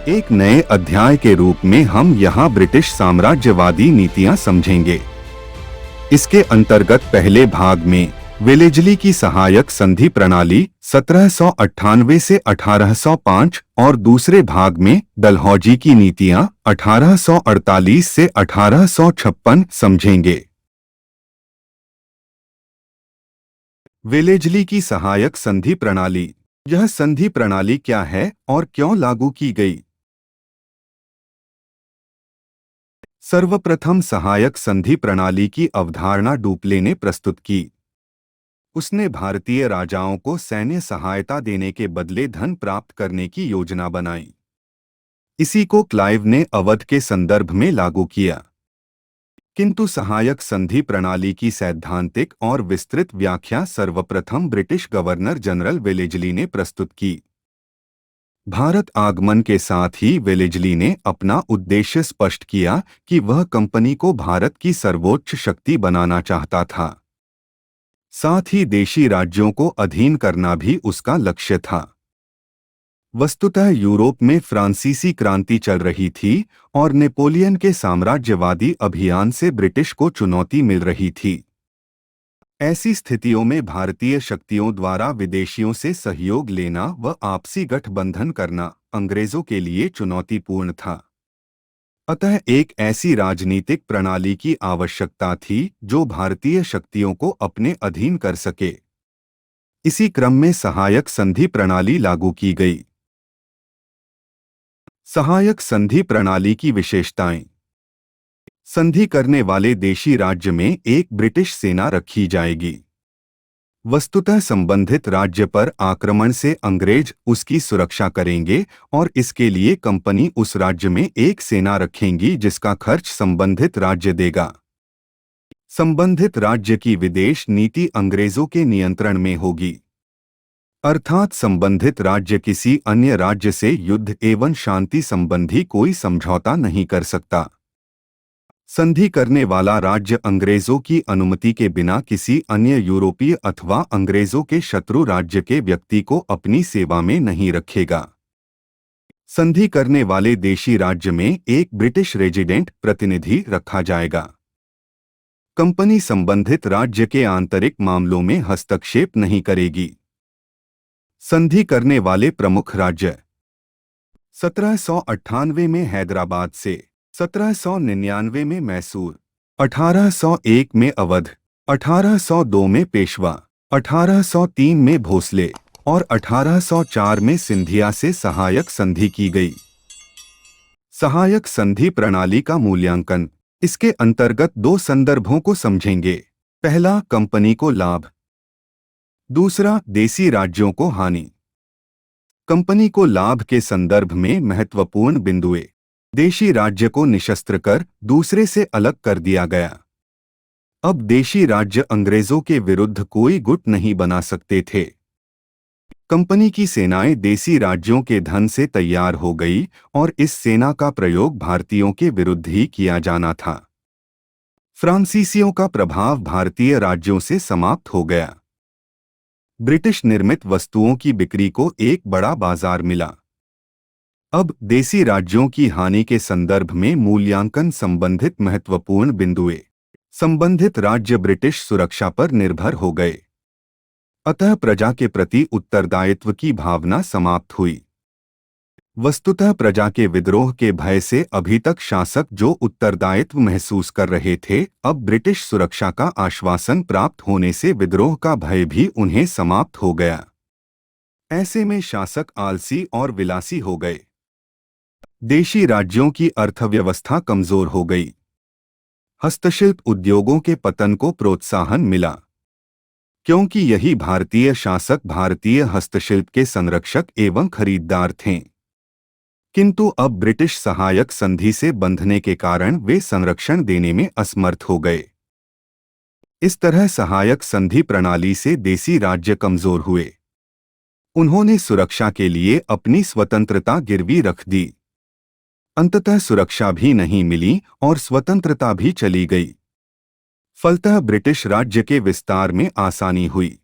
एक नए अध्याय के रूप में हम यहाँ ब्रिटिश साम्राज्यवादी नीतियाँ समझेंगे। इसके अंतर्गत पहले भाग में वेलेजली की सहायक संधि प्रणाली 1798 से 1805 और दूसरे भाग में डलहौजी की नीतियां 1848 से 1856 समझेंगे। वेलेजली की सहायक संधि प्रणाली। यह संधि प्रणाली क्या है और क्यों लागू की गई? सर्वप्रथम सहायक संधि प्रणाली की अवधारणा डुप्ले ने प्रस्तुत की। उसने भारतीय राजाओं को सैन्य सहायता देने के बदले धन प्राप्त करने की योजना बनाई। इसी को क्लाइव ने अवध के संदर्भ में लागू किया। किंतु सहायक संधि प्रणाली की सैद्धांतिक और विस्तृत व्याख्या सर्वप्रथम ब्रिटिश गवर्नर जनरल वेलेजली ने प्रस्तुत की। भारत आगमन के साथ ही वेलेजली ने अपना उद्देश्य स्पष्ट किया कि वह कंपनी को भारत की सर्वोच्च शक्ति बनाना चाहता था। साथ ही देशी राज्यों को अधीन करना भी उसका लक्ष्य था। वस्तुतः यूरोप में फ्रांसीसी क्रांति चल रही थी और नेपोलियन के साम्राज्यवादी अभियान से ब्रिटिश को चुनौती मिल रही थी। ऐसी स्थितियों में भारतीय शक्तियों द्वारा विदेशियों से सहयोग लेना व आपसी गठबंधन करना अंग्रेजों के लिए चुनौतीपूर्ण था। अतः एक ऐसी राजनीतिक प्रणाली की आवश्यकता थी जो भारतीय शक्तियों को अपने अधीन कर सके। इसी क्रम में सहायक संधि प्रणाली लागू की गई। सहायक संधि प्रणाली की विशेषताएं। संधि करने वाले देशी राज्य में एक ब्रिटिश सेना रखी जाएगी। वस्तुतः संबंधित राज्य पर आक्रमण से अंग्रेज उसकी सुरक्षा करेंगे और इसके लिए कंपनी उस राज्य में एक सेना रखेंगी जिसका खर्च संबंधित राज्य देगा। संबंधित राज्य की विदेश नीति अंग्रेजों के नियंत्रण में होगी, अर्थात संबंधित राज्य किसी अन्य राज्य से युद्ध एवं शांति संबंधी कोई समझौता नहीं कर सकता। संधि करने वाला राज्य अंग्रेजों की अनुमति के बिना किसी अन्य यूरोपीय अथवा अंग्रेजों के शत्रु राज्य के व्यक्ति को अपनी सेवा में नहीं रखेगा। संधि करने वाले देशी राज्य में एक ब्रिटिश रेजिडेंट प्रतिनिधि रखा जाएगा। कंपनी संबंधित राज्य के आंतरिक मामलों में हस्तक्षेप नहीं करेगी। संधि करने वाले प्रमुख राज्य 1798 में हैदराबाद से, 1799 में मैसूर, 1801 में अवध, 1802 में पेशवा, 1803 में भोसले और 1804 में सिंधिया से सहायक संधि की गई। सहायक संधि प्रणाली का मूल्यांकन। इसके अंतर्गत दो संदर्भों को समझेंगे। पहला, कंपनी को लाभ। दूसरा, देशी राज्यों को हानि। कंपनी को लाभ के संदर्भ में महत्वपूर्ण बिंदुए। देशी राज्य को निशस्त्र कर दूसरे से अलग कर दिया गया। अब देशी राज्य अंग्रेजों के विरुद्ध कोई गुट नहीं बना सकते थे। कंपनी की सेनाएं देशी राज्यों के धन से तैयार हो गई और इस सेना का प्रयोग भारतीयों के विरुद्ध ही किया जाना था। फ्रांसीसियों का प्रभाव भारतीय राज्यों से समाप्त हो गया। ब्रिटिश निर्मित वस्तुओं की बिक्री को एक बड़ा बाजार मिला। अब देशी राज्यों की हानि के संदर्भ में मूल्यांकन। संबंधित महत्वपूर्ण बिंदुए। संबंधित राज्य ब्रिटिश सुरक्षा पर निर्भर हो गए, अतः प्रजा के प्रति उत्तरदायित्व की भावना समाप्त हुई। वस्तुतः प्रजा के विद्रोह के भय से अभी तक शासक जो उत्तरदायित्व महसूस कर रहे थे, अब ब्रिटिश सुरक्षा का आश्वासन प्राप्त होने से विद्रोह का भय भी उन्हें समाप्त हो गया। ऐसे में शासक आलसी और विलासी हो गए। देशी राज्यों की अर्थव्यवस्था कमजोर हो गई। हस्तशिल्प उद्योगों के पतन को प्रोत्साहन मिला, क्योंकि यही भारतीय शासक भारतीय हस्तशिल्प के संरक्षक एवं खरीदार थे। किंतु अब ब्रिटिश सहायक संधि से बंधने के कारण वे संरक्षण देने में असमर्थ हो गए। इस तरह सहायक संधि प्रणाली से देशी राज्य कमजोर हुए। उन्होंने सुरक्षा के लिए अपनी स्वतंत्रता गिरवी रख दी। अंततः सुरक्षा भी नहीं मिली और स्वतंत्रता भी चली गई। फलतः ब्रिटिश राज्य के विस्तार में आसानी हुई।